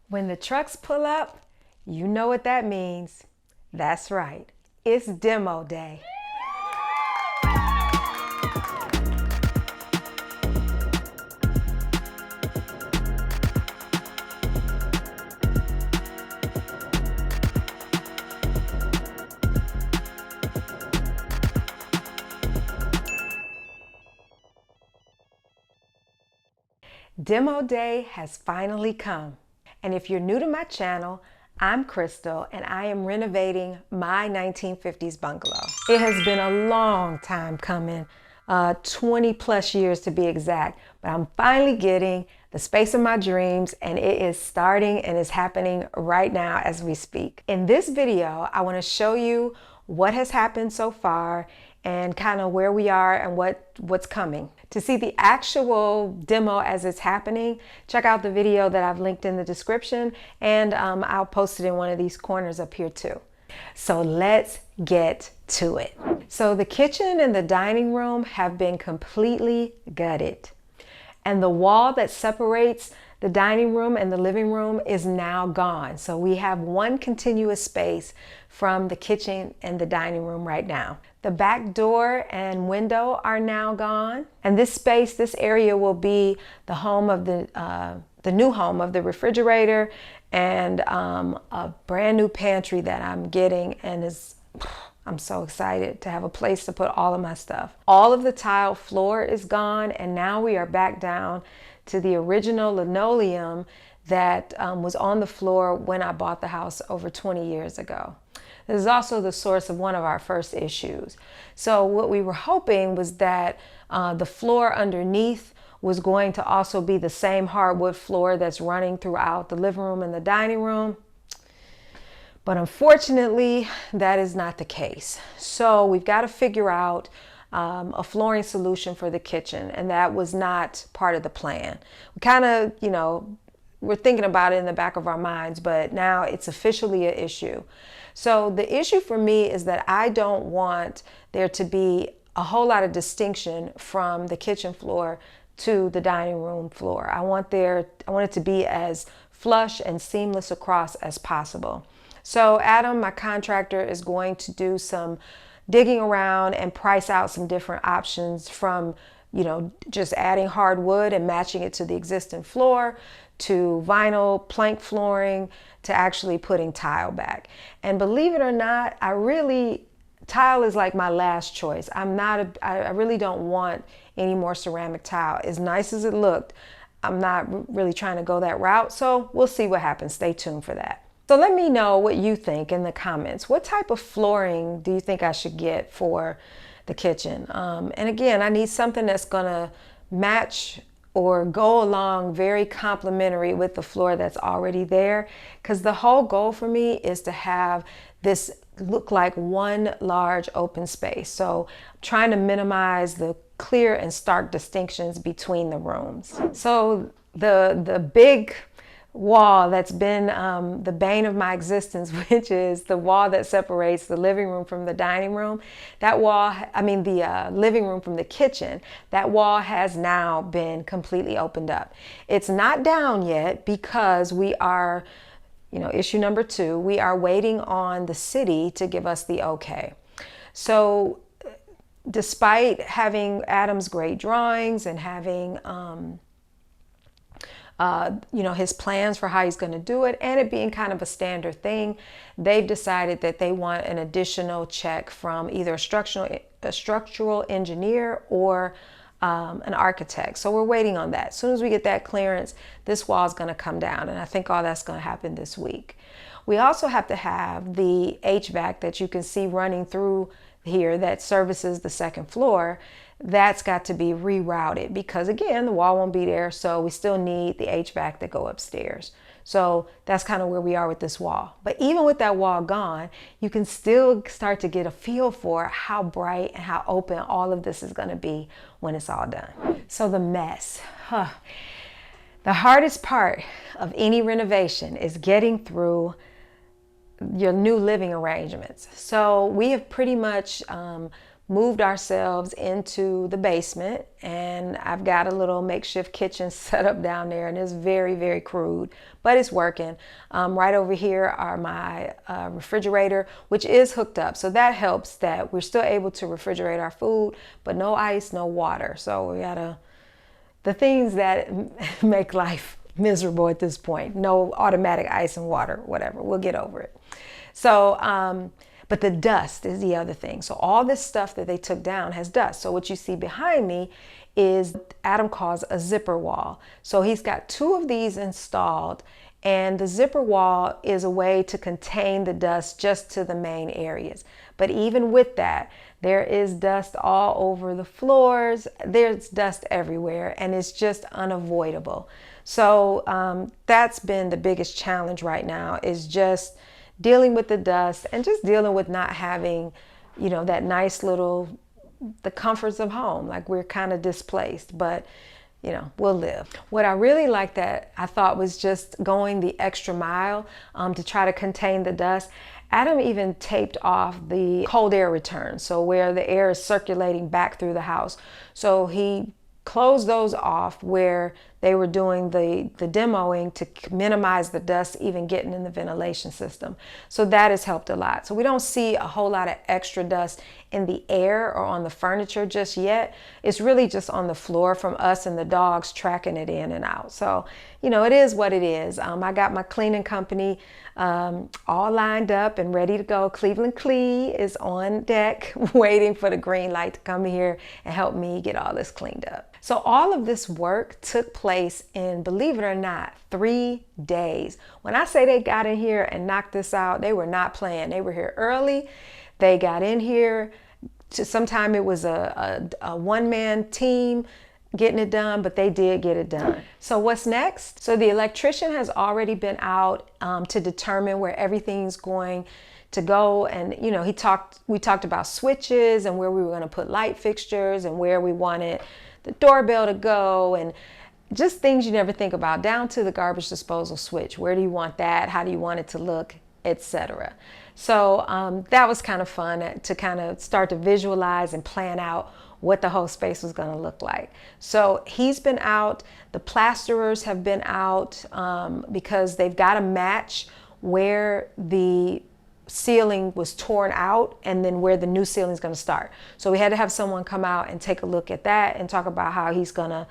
When the trucks pull up, you know what that means. That's right, it's demo day. Demo day has finally come. And if you're new to my channel, I'm Crystal and I am renovating my 1950s bungalow. It has been a long time coming, 20 plus years to be exact, but I'm finally getting the space of my dreams and it is starting and is happening right now as we speak. In this video, I want to show you what has happened so far and kind of where we are and what's coming. To see the actual demo as it's happening, check out the video that I've linked in the description, and I'll post it in one of these corners up here too. So let's get to it. So the kitchen and the dining room have been completely gutted, and the wall that separates the dining room and the living room is now gone. So we have one continuous space from the kitchen and the dining room right now. The back door and window are now gone. And this space, this area will be the home of the new home of the refrigerator and a brand new pantry that I'm getting, and I'm so excited to have a place to put all of my stuff. All of the tile floor is gone, and now we are back down to the original linoleum that was on the floor when I bought the house over 20 years ago. This is also the source of one of our first issues. So what we were hoping was that the floor underneath was going to also be the same hardwood floor that's running throughout the living room and the dining room. But unfortunately, that is not the case. So we've got to figure out a flooring solution for the kitchen, and that was not part of the plan. We kind of, we're thinking about it in the back of our minds, but now it's officially an issue. So the issue for me is that I don't want there to be a whole lot of distinction from the kitchen floor to the dining room floor. I want it to be as flush and seamless across as possible. So Adam, my contractor, is going to do some digging around and price out some different options from, just adding hardwood and matching it to the existing floor, to vinyl plank flooring, to actually putting tile back. And believe it or not, tile is like my last choice. I really don't want any more ceramic tile. As nice as it looked, I'm not really trying to go that route. So we'll see what happens. Stay tuned for that. So let me know what you think in the comments. What type of flooring do you think I should get for the kitchen? And again, I need something that's gonna match or go along very complementary with the floor that's already there, because the whole goal for me is to have this look like one large open space. So I'm trying to minimize the clear and stark distinctions between the rooms. So the big wall that's been the bane of my existence, which is the wall that separates the living room from the dining room. That wall, the living room from the kitchen, that wall has now been completely opened up. It's not down yet because we are, issue number 2, we are waiting on the city to give us the okay. So despite having Adam's great drawings and having his plans for how he's going to do it, and it being kind of a standard thing, they've decided that they want an additional check from either a structural engineer or an architect. So we're waiting on that. As soon as we get that clearance, this wall is going to come down, and I think all that's going to happen this week. We also have to have the HVAC that you can see running through here that services the second floor. That's got to be rerouted because, again, the wall won't be there, so we still need the HVAC to go upstairs. So that's kind of where we are with this wall. But even with that wall gone, you can still start to get a feel for how bright and how open all of this is going to be when it's all done. So the mess. The hardest part of any renovation is getting through your new living arrangements. So we have pretty much moved ourselves into the basement, and I've got a little makeshift kitchen set up down there, and it's very, very crude, but it's working. Right over here are my refrigerator, which is hooked up. So that helps that we're still able to refrigerate our food, but no ice, no water. So we gotta, the things that make life miserable at this point. No automatic ice and water, whatever. We'll get over it. So, but the dust is the other thing. So all this stuff that they took down has dust. So what you see behind me is Adam calls a zipper wall. So he's got 2 of these installed, and the zipper wall is a way to contain the dust just to the main areas. But even with that, there is dust all over the floors. There's dust everywhere, and it's just unavoidable. So that's been the biggest challenge right now, is just dealing with the dust and just dealing with not having, you know, that nice little, the comforts of home. Like, we're kind of displaced, but you know, we'll live. What I really liked that I thought was just going the extra mile to try to contain the dust. Adam even taped off the cold air return, so where the air is circulating back through the house. So he closed those off where they were doing the demoing to minimize the dust even getting in the ventilation system. So that has helped a lot. So we don't see a whole lot of extra dust in the air or on the furniture just yet. It's really just on the floor from us and the dogs tracking it in and out. So, you know, it is what it is. I got my cleaning company all lined up and ready to go. Cleveland Clee is on deck waiting for the green light to come here and help me get all this cleaned up. So all of this work took place in, believe it or not, 3 days. When I say they got in here and knocked this out, they were not playing. They were here early. They got in here. Sometime it was a one-man team getting it done, but they did get it done. So what's next? So the electrician has already been out to determine where everything's going to go. And, you know, we talked about switches and where we were going to put light fixtures and where we wanted the doorbell to go, and just things you never think about, down to the garbage disposal switch. Where do you want that? How do you want it to look, etc. So that was kind of fun to kind of start to visualize and plan out what the whole space was going to look like. So he's been out. The plasterers have been out because they've got to match where the ceiling was torn out and then where the new ceiling is going to start. So we had to have someone come out and take a look at that and talk about how he's going to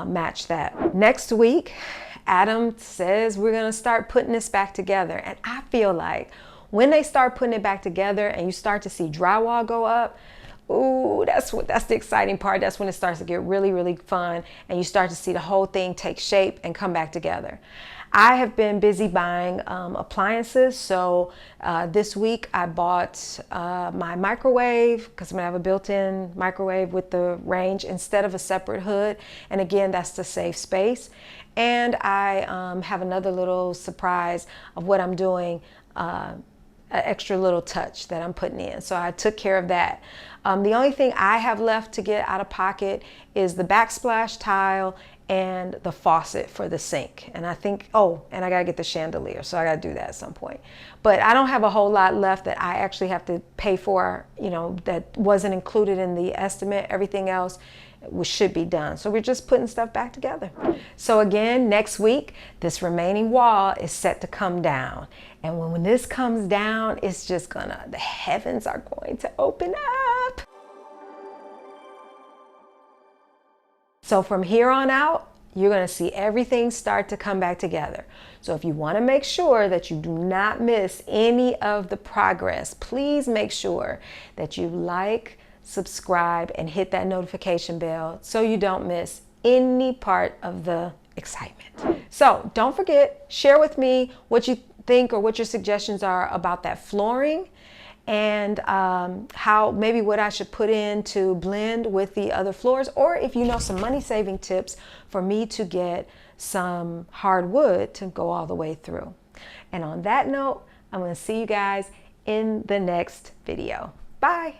match that. Next week, Adam says we're going to start putting this back together. And I feel like when they start putting it back together and you start to see drywall go up, ooh, that's the exciting part. That's when it starts to get really, really fun, and you start to see the whole thing take shape and come back together. I have been busy buying appliances. So this week I bought my microwave, because I'm gonna have a built-in microwave with the range instead of a separate hood. And again, that's to save space. And I have another little surprise of what I'm doing, an extra little touch that I'm putting in. So I took care of that. The only thing I have left to get out of pocket is the backsplash tile and the faucet for the sink. And I think, oh, and I gotta get the chandelier, so I gotta do that at some point. But I don't have a whole lot left that I actually have to pay for, you know, that wasn't included in the estimate. Everything else should be done. So we're just putting stuff back together. So again, next week, this remaining wall is set to come down. And when this comes down, it's just gonna, the heavens are going to open up. So from here on out, you're going to see everything start to come back together. So if you want to make sure that you do not miss any of the progress, please make sure that you like, subscribe, and hit that notification bell so you don't miss any part of the excitement. So don't forget, share with me what you think or what your suggestions are about that flooring, and how maybe what I should put in to blend with the other floors, or if you know some money saving tips for me to get some hardwood to go all the way through. And on that note, I'm going to see you guys in the next video. Bye.